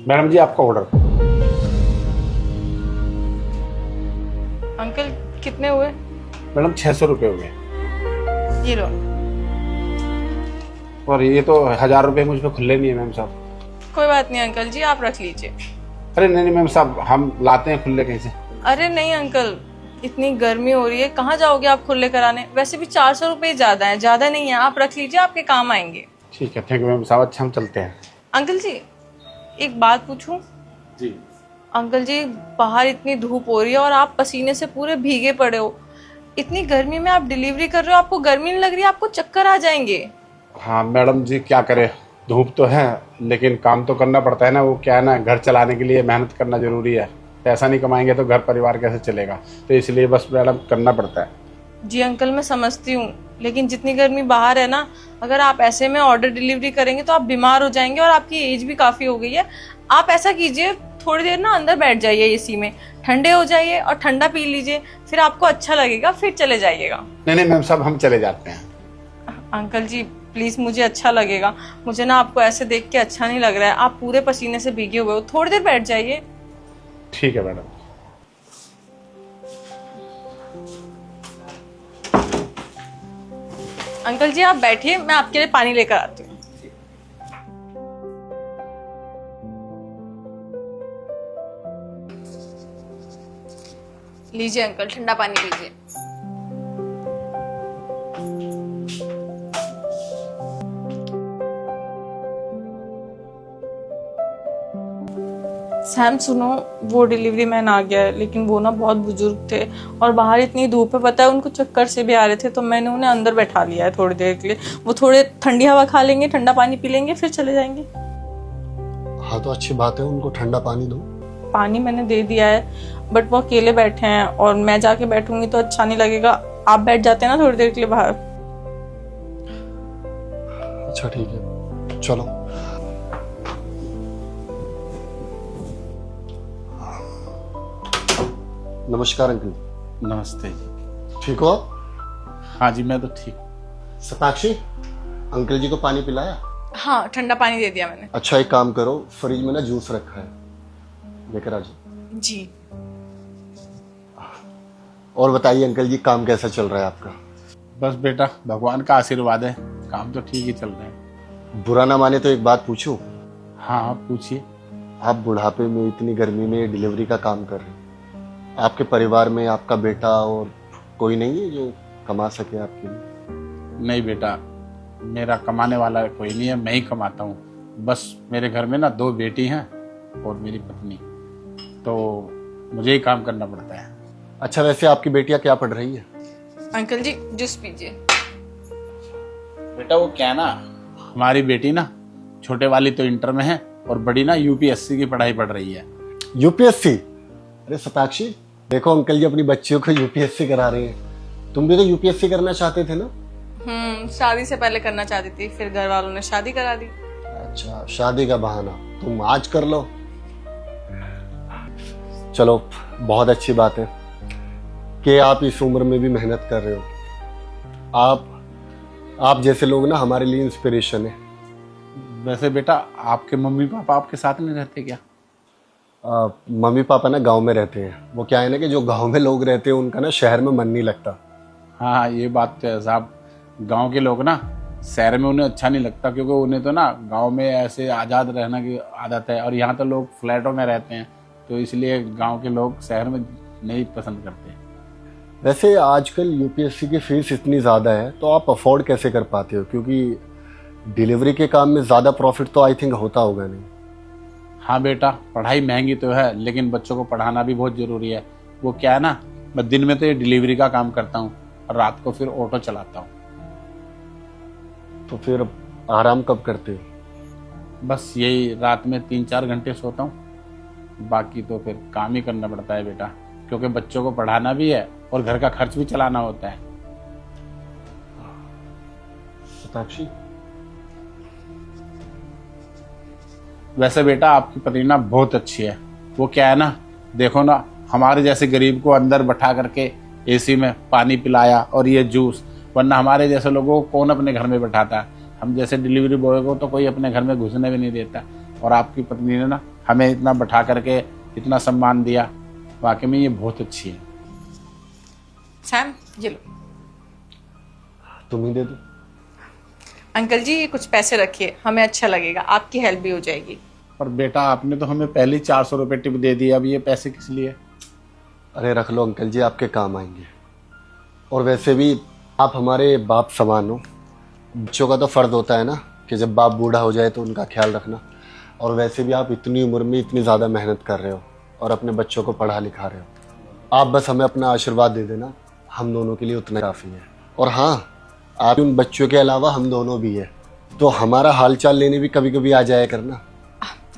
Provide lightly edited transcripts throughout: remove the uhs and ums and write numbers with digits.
Madam जी आपका order. Uncle कितने हुए? मैडम 600 रुपये हुए। ये लो। और ये तो 1000 रुपये मुझ पे खुले नहीं है मैम साहब। कोई बात नहीं अंकल जी, आप रख लीजिए। अरे नहीं नहीं मैम साहब, हम लाते हैं खुले कहीं से। अरे नहीं अंकल, इतनी गर्मी हो रही है, कहाँ जाओगे आप खुले कराने? वैसे भी 400 रुपये ज्यादा है, ज्यादा नहीं है, आप रख लीजिए, आपके काम आएंगे। ठीक है, थैंक यू मैम साहब। अच्छा हम चलते हैं। अंकल जी एक बात पूछूं? जी। अंकल जी बाहर इतनी धूप हो रही है और आप पसीने से पूरे भीगे पड़े हो। इतनी गर्मी में आप डिलीवरी कर रहे हो, आपको गर्मी नहीं लग रही? आपको चक्कर आ जाएंगे। हाँ मैडम जी क्या करें, धूप तो है लेकिन काम तो करना पड़ता है ना। वो क्या है ना, घर चलाने के लिए मेहनत करना जरूरी है। पैसा नहीं कमाएंगे तो घर परिवार कैसे चलेगा, तो इसलिए बस मैडम करना पड़ता है। जी अंकल मैं समझती हूँ, लेकिन जितनी गर्मी बाहर है ना, अगर आप ऐसे में ऑर्डर डिलीवरी करेंगे तो आप बीमार हो जाएंगे और आपकी एज भी काफ़ी हो गई है। आप ऐसा कीजिए, थोड़ी देर ना अंदर बैठ जाइए एसी में, ठंडे हो जाइए और ठंडा पी लीजिए, फिर आपको अच्छा लगेगा, फिर चले जाइएगा। नहीं नहीं मैम साहब, हम चले जाते हैं। अंकल जी प्लीज़, मुझे अच्छा लगेगा। मुझे ना आपको ऐसे देख के अच्छा नहीं लग रहा है, आप पूरे पसीने से भीगे हुए हो, थोड़ी देर बैठ जाइए। ठीक है मैडम। अंकल जी आप बैठिए, मैं आपके लिए पानी लेकर आती हूँ। लीजिए अंकल, ठंडा पानी पीजिए। सैम सुनो, वो डिलीवरी मैन आ गया है, लेकिन वो ना बहुत बुजुर्ग थे और बाहर इतनी धूप है, पता है उनको चक्कर से भी आ रहे थे, तो मैंने उन्हें अंदर बैठा लिया है थोड़ी देर के लिए। वो थोड़े ठंडी हवा खा लेंगे, ठंडा पानी पी लेंगे, फिर चले जाएंगे। हाँ तो अच्छी बात है, उनको ठंडा पानी दो। पानी मैंने दे दिया है, बट वो अकेले बैठे हैं और मैं जाके बैठूंगी तो अच्छा नहीं लगेगा। आप बैठ जाते हैं ना थोड़ी देर के लिए बाहर। अच्छा ठीक है, चलो। नमस्कार अंकल। नमस्ते जी। ठीक हो आप? हाँ जी मैं तो ठीक। सताक्षी, अंकल जी को पानी पिलाया? हाँ ठंडा पानी दे दिया मैंने। अच्छा एक काम करो, फ्रिज में ना जूस रखा है, लेकर आ जाओ। जी। और बताइए अंकल जी, काम कैसा चल रहा है आपका? बस बेटा भगवान का आशीर्वाद है, काम तो ठीक ही चल रहे हैं। बुरा ना माने तो एक बात पूछूं? हाँ आप पूछिए। आप बुढ़ापे में इतनी गर्मी में डिलीवरी का काम कर रहे हैं, आपके परिवार में आपका बेटा और कोई नहीं है जो कमा सके आपके लिए? नहीं बेटा, मेरा कमाने वाला कोई नहीं है, मैं ही कमाता हूँ। बस मेरे घर में ना 2 बेटी हैं और मेरी पत्नी, तो मुझे ही काम करना पड़ता है। अच्छा वैसे आपकी बेटियां क्या पढ़ रही है? अंकल जी जूस पीजिए। बेटा वो क्या है ना, हमारी बेटी ना छोटे वाली तो इंटर में है और बड़ी ना यूपीएससी की पढ़ाई पढ़ रही है। यूपीएससी? अरे सताक्षी देखो, अंकल जी अपनी बच्चियों को यूपीएससी करा रहे हैं। तुम भी तो यूपीएससी करना चाहते थे ना? शादी से पहले करना चाहती थी, फिर घर वालों ने शादी करा दी। अच्छा, शादी का बहाना तुम आज कर लो। चलो बहुत अच्छी बात है कि आप इस उम्र में भी मेहनत कर रहे हो। आप जैसे लोग ना हमारे लिए इंस्पिरेशन है। वैसे बेटा आपके मम्मी पापा आपके साथ नहीं रहते क्या? मम्मी पापा ना गांव में रहते हैं। वो क्या है ना कि जो गांव में लोग रहते हैं उनका ना शहर में मन नहीं लगता। हाँ ये बात तो है साहब, गांव के लोग ना शहर में उन्हें अच्छा नहीं लगता, क्योंकि उन्हें तो ना गांव में ऐसे आज़ाद रहने की आदत है और यहाँ तो लोग फ्लैटों में रहते हैं, तो इसलिए गांव के लोग शहर में नहीं पसंद करते। वैसे आजकल यूपीएससी की फीस इतनी ज़्यादा है तो आप अफोर्ड कैसे कर पाते हो? क्योंकि डिलीवरी के काम में ज़्यादा प्रॉफिट तो आई थिंक होता होगा नहीं? हाँ बेटा, पढ़ाई महंगी तो है लेकिन बच्चों को पढ़ाना भी बहुत ज़रूरी है। वो क्या है ना, मैं दिन में तो ये डिलीवरी का काम करता हूँ और रात को फिर ऑटो चलाता हूँ। तो फिर आराम कब करते हो? बस यही रात में 3-4 घंटे सोता हूँ, बाकी तो फिर काम ही करना पड़ता है बेटा, क्योंकि बच्चों को पढ़ाना भी है और घर का खर्च भी चलाना होता है। सताक्षी वैसे बेटा आपकी पत्नी ना बहुत अच्छी है। वो क्या है ना, देखो ना हमारे जैसे गरीब को अंदर बैठा करके एसी में पानी पिलाया और ये जूस, वरना हमारे जैसे लोगों को कौन अपने घर में बैठाता है। हम जैसे डिलीवरी बॉय को तो कोई अपने घर में घुसने भी नहीं देता, और आपकी पत्नी ने ना हमें इतना बैठा करके इतना सम्मान दिया, वाकई में ये बहुत अच्छी है। सैम ये लो। तुम ही दे दो। अंकल जी ये कुछ पैसे रखिए, हमें अच्छा लगेगा, आपकी हेल्प भी हो जाएगी। पर बेटा आपने तो हमें पहले ही 400 रुपये टिप दे दिया, अब ये पैसे किस लिए? अरे रख लो अंकल जी, आपके काम आएंगे। और वैसे भी आप हमारे बाप समान हो। बच्चों का तो फ़र्ज होता है ना कि जब बाप बूढ़ा हो जाए तो उनका ख्याल रखना। और वैसे भी आप इतनी उम्र में इतनी ज़्यादा मेहनत कर रहे हो और अपने बच्चों को पढ़ा लिखा रहे हो। आप बस हमें अपना आशीर्वाद दे देना, हम दोनों के लिए उतना काफ़ी है। और हाँ, आप उन बच्चों के अलावा हम दोनों भी है, तो हमारा हाल चाल लेने भी कभी कभी आ जाया करना।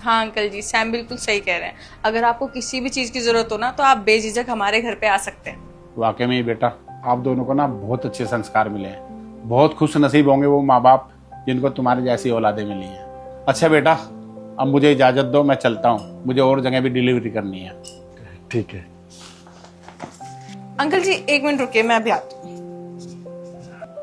हाँ अंकल जी, सैम बिल्कुल सही कह रहे हैं। अगर आपको किसी भी चीज़ की ज़रूरत हो ना तो आप बेझिझक हमारे घर पे आ सकते हैं। वाकई में बेटा आप दोनों को ना बहुत अच्छे संस्कार मिले हैं। बहुत खुश नसीब होंगे वो माँ बाप जिनको तुम्हारे जैसी औलादें मिली हैं। अच्छा बेटा अब मुझे इजाज़त दो, मैं चलता हूँ, मुझे और जगह भी डिलीवरी करनी है। ठीक है। अंकल जी 1 मिनट रुकिए, मैं अभी आती हूँ।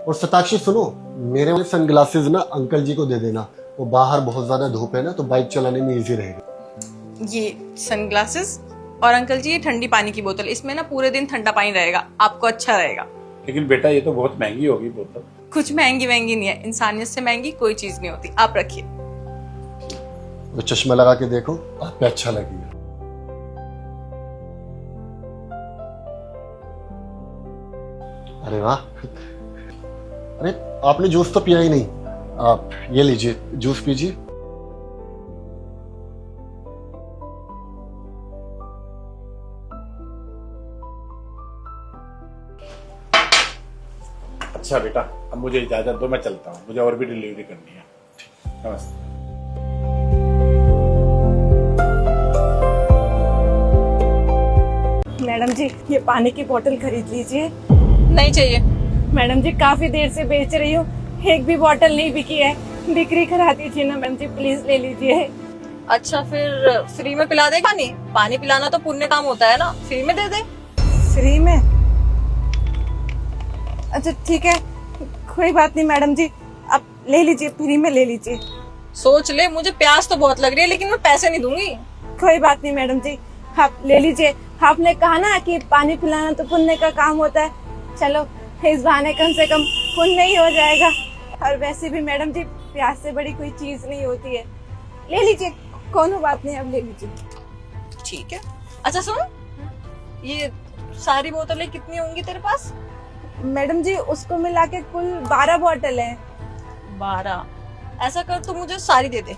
और शताक्षी सुनो, मेरे वाले सनग्लासेस ना अंकल जी को दे देना, वो बाहर बहुत ज्यादा धूप है ना तो बाइक चलाने में इजी रहेगा। ये सनग्लासेस और अंकल जी ये ठंडी पानी की बोतल, इसमें ना पूरे दिन ठंडा पानी रहेगा, आपको अच्छा रहेगा। लेकिन बेटा ये तो बहुत महंगी होगी बोतल। कुछ महंगी नहीं है, इंसानियत से महंगी कोई चीज़ नहीं होती। आप रखिए। वो चश्मा लगा के देखो, आप पे अच्छा लगेगा। अरे वाह, अरे आपने जूस तो पिया ही नहीं, आप ये लीजिए जूस पीजिए। अच्छा बेटा अब मुझे इजाज़त दो, मैं चलता हूँ, मुझे और भी डिलीवरी करनी है। नमस्ते। मैडम जी ये पानी की बोतल खरीद लीजिए। नहीं चाहिए। मैडम जी काफी देर से बेच रही हूँ, एक भी बोतल नहीं बिकी है, बिक्री करा दीजिए ना मैडम जी, प्लीज ले लीजिए। अच्छा फिर फ्री में पिला दे पानी? पानी पिलाना तो पुण्य काम होता है ना, फ्री में दे दे। फ्री में? अच्छा ठीक है, कोई बात नहीं मैडम जी, आप ले लीजिए, फ्री में ले लीजिए। सोच ले, मुझे प्यास तो बहुत लग रही है लेकिन मैं पैसे नहीं दूंगी। कोई बात नहीं मैडम जी, आप ले लीजिए। आपने कहा ना कि पानी पिलाना तो पुण्य का काम होता है, चलो इस बहाने कम से कम पुण्य ही हो जाएगा। और वैसे भी मैडम जी प्यास से बड़ी कोई चीज नहीं होती है, ले लीजिए, कोनो बात नहीं, अब ले लीजिए। ठीक है। अच्छा सुन, ये सारी बोतलें कितनी होंगी तेरे पास? मैडम जी उसको मिला के कुल 12 बोतल है। 12? ऐसा कर तू मुझे सारी दे दे।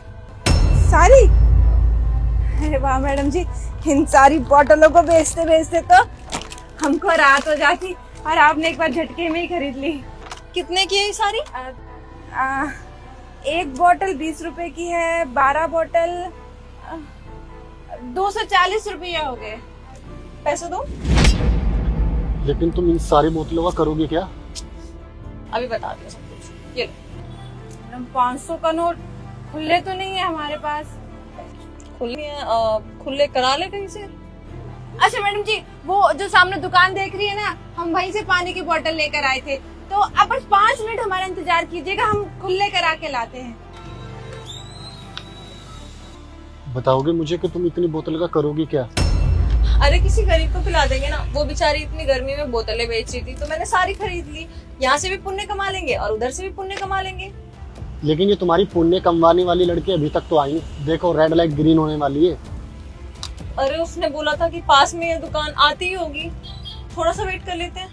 सारी? अरे वाह मैडम जी, इन सारी बोतलों को बेचते बेचते तो हमको रात हो जाती और आपने एक बार झटके में ही खरीद ली। कितने की है ये सारी? एक बोतल 20 रुपए की है, 12 बोतल 240 रुपये हो गए। पैसे दो। लेकिन तुम इन सारी बोतलों का करोगे क्या? अभी बता दिया सब कुछ, ये लो। 500 का नोट खुले तो नहीं है हमारे पास। खुले करा ले कहीं से। अच्छा मैडम जी, वो जो सामने दुकान देख रही है ना, हम वहीं से पानी की बोतल लेकर आए थे, तो आप बस 5 मिनट हमारा इंतजार कीजिएगा, हम खुले करा के लाते हैं। बताओगे मुझे कि तुम इतनी बोतल का करोगी क्या? अरे किसी गरीब को पिला देंगे ना, वो बेचारी इतनी गर्मी में बोतलें बेच रही थी तो मैंने सारी खरीद ली। यहाँ से भी पुण्य कमा लेंगे और उधर से भी पुण्य कमा लेंगे। लेकिन ये तुम्हारी पुण्य कमवाने वाली लड़की अभी तक तो आई नहीं, देखो रेड लाइट ग्रीन होने वाली है। अरे उसने बोला था कि पास में ये दुकान आती ही होगी, थोड़ा सा वेट कर लेते हैं।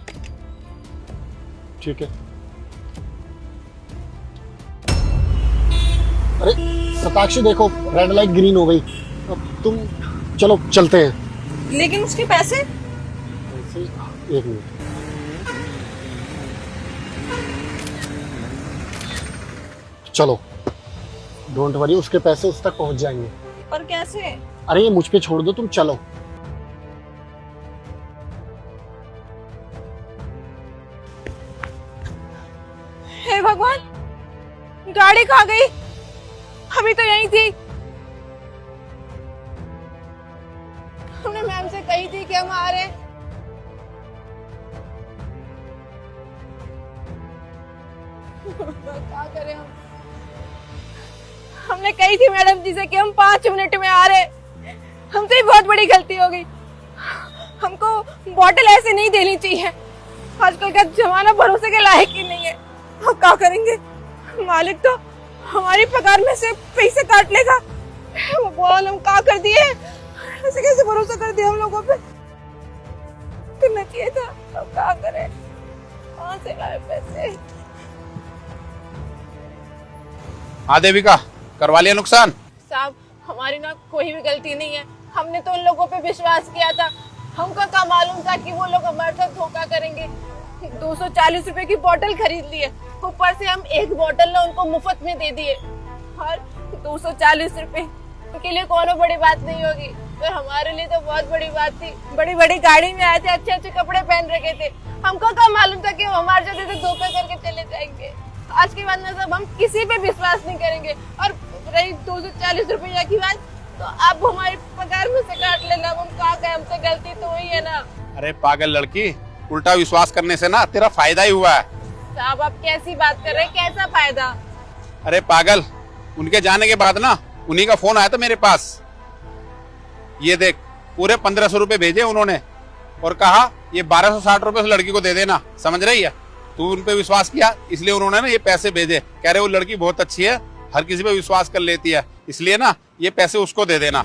ठीक है। अरे शताक्षी देखो रेड लाइट ग्रीन हो गई, अब तुम चलो चलते हैं। लेकिन उसके पैसे? एक मिनट, चलो डोंट वरी, उसके पैसे उस तक पहुंच जाएंगे। पर कैसे? अरे ये मुझ पे छोड़ दो, तुम चलो। हे भगवान, गाड़ी कहाँ गई? अभी तो यहीं थी। हमने मैम से कही थी कि हम आ रहे हैं। क्या करें हम? हमने कही थी मैडम जी से कि हम 5 मिनट में आ रहे हैं। बहुत बड़ी गलती हो गई। हमको बॉटल ऐसे नहीं देनी चाहिए। आजकल का जमाना भरोसे के लायक ही नहीं है। हम क्या करेंगे? मालिक तो हमारी पगार में से पैसे काट लेगा। भगवान, हम क्या कर दिए? ऐसे कैसे भरोसा कर दिया हम लोगों पे? करना चाहिए था। अब क्या करें? कहाँ से लाए पैसे? हाँ देविका, करवा लिया नुकसान? साहब, हमारी ना कोई भी गलती नहीं है। हमने तो उन लोगों पे विश्वास किया था। हमको क्या मालूम था कि वो लोग हमारे साथ धोखा करेंगे। 240 रुपए की बोतल खरीद ली है, ऊपर से हम एक बोतल ना उनको मुफ्त में दे दिए। और 240 रुपए उनके लिए कोनो बड़ी बात नहीं होगी, पर हमारे लिए तो बहुत बड़ी बात थी। बड़ी बड़ी गाड़ी में आए थे, अच्छे अच्छे कपड़े पहन रखे थे। हमको क्या मालूम था कि वो हमारे साथ धोखा करके चले जाएंगे। आज के बाद ना सब हम किसी पे विश्वास नहीं करेंगे। और रही 240 रुपया की बात, तो आप हमारी पगार में से काट लेना। हम क्या कहें, हमसे गलती तो हुई है ना। अरे पागल लड़की, उल्टा विश्वास करने से ना तेरा फायदा ही हुआ है। साहब, आप कैसी बात कर रहे हैं? कैसा फायदा? अरे पागल, उनके जाने के बाद ना उन्हीं का फोन आया था मेरे पास। ये देख, पूरे 1500 रुपए भेजे उन्होंने और कहा ये 1260 रुपए उस लड़की को दे देना। समझ रही है? तू उन पे विश्वास किया, इसलिए उन्होंने ना ये पैसे भेजे। कह रहे वो लड़की बहुत अच्छी है, हर किसी पे विश्वास कर लेती है, इसलिए ना ये पैसे उसको दे देना।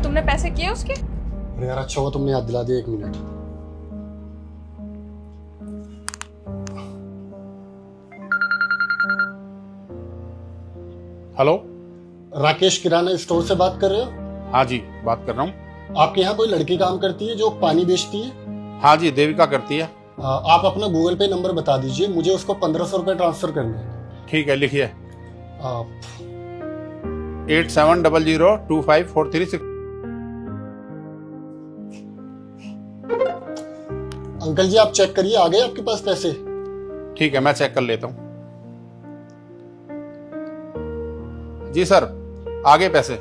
तुमने पैसे किए उसके? अरे यार, अच्छा हुआ तुमने याद दिला दिया। 1 मिनट। हेलो, राकेश किराना स्टोर से बात कर रहे हो? हाँ जी, बात कर रहा हूँ। आपके यहाँ कोई लड़की काम करती है जो पानी बेचती है? हाँ जी, देविका करती है। आप अपना गूगल पे नंबर बता दीजिए, मुझे उसको 1500 रुपए ट्रांसफर करने हैं। ठीक है, लिखिए। आप 8700254336। अंकल जी, आप चेक करिए, आ गए आपके पास पैसे? ठीक है, मैं चेक कर लेता हूँ। जी सर, आगे पैसे।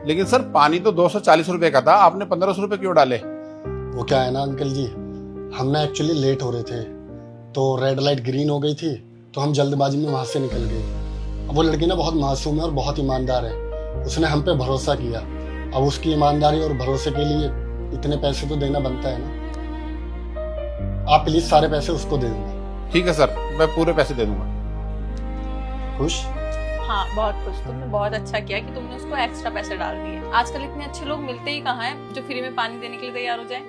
लेकिन सर, पानी तो 240 रुपए का था, आपने 1500 रुपए क्यों डाले? वो क्या है ना अंकल जी, हम ना एक्चुअली लेट हो रहे थे, तो रेड लाइट ग्रीन हो गई थी, तो हम जल्दबाजी में वहां से निकल गए। अब वो लड़की ना बहुत मासूम है और बहुत ईमानदार है, उसने हम पे भरोसा किया। अब उसकी ईमानदारी और भरोसे के लिए इतने पैसे तो देना बनता है ना। आप प्लीज सारे पैसे उसको दे देना। ठीक है सर, मैं पूरे पैसे दे दूंगा। खुश? हाँ, बहुत खुश। तुमने बहुत अच्छा किया कि तुमने उसको एक्स्ट्रा पैसे डाल दिए। आजकल इतने अच्छे लोग मिलते ही कहाँ हैं जो फ्री में पानी देने के लिए तैयार हो जाए।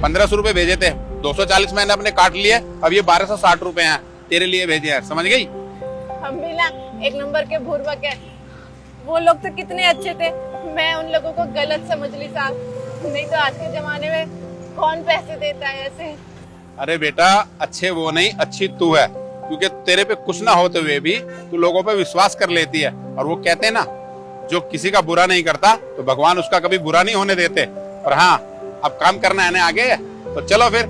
1500 रुपए भेजे थे, 240 मैंने अपने काट लिए, अब ये 1260 रुपए हैं तेरे लिए भेजे हैं। समझ गई? हम भी ना एक नंबर के भूर्भक है। वो लोग तो कितने अच्छे थे, मैं उन लोगों को गलत समझ ली साहब। नहीं तो आज के जमाने में कौन पैसे देता है ऐसे। अरे बेटा, अच्छे वो नहीं, अच्छी तू है, क्योंकि तेरे पे कुछ ना होते हुए भी तू लोगों पे विश्वास कर लेती है। और वो कहते हैं ना, जो किसी का बुरा नहीं करता तो भगवान उसका कभी बुरा नहीं होने देते। और हाँ, अब काम करना है ना आगे, तो चलो फिर